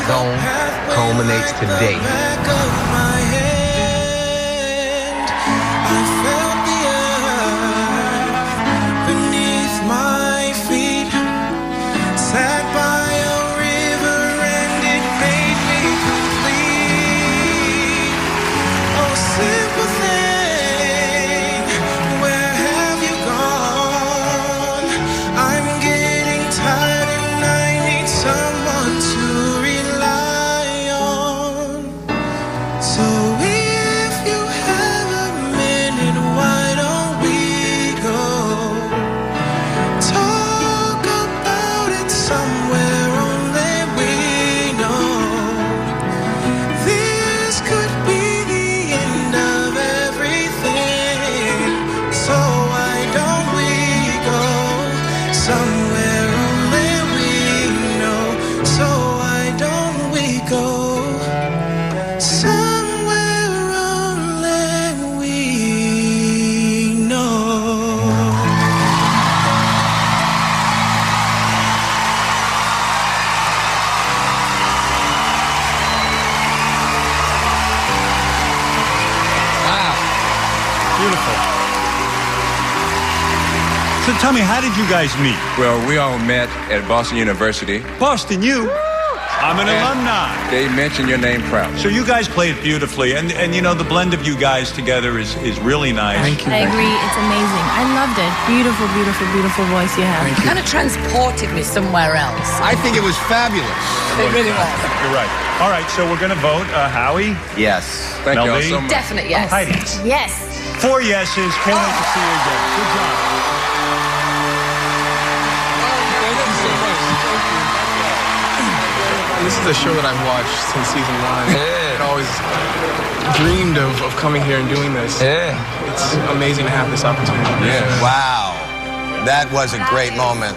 zone culminates today. So tell me, how did you guys meet? Well, we all met at Boston University. Boston, you? I'm an alumni. They mentioned your name proudly. So you guys played beautifully, and you know, the blend of you guys together is really nice. Thank you. I agree, it's amazing. I loved it. Beautiful, beautiful, beautiful voice you have. Thank you. Kind of transported me somewhere else. I think it was fabulous. It really was. You're right. All right, so we're going to vote. Howie? Yes. Thank you all Melody? so much. Definite yes. Heidi? Yes. 4 yeses. Can't wait to see you again. Good job. This is a show that I've watched since season 1. Yeah. I always dreamed of coming here and doing this. Yeah. It's amazing to have this opportunity. Yeah. Wow. That was a great moment.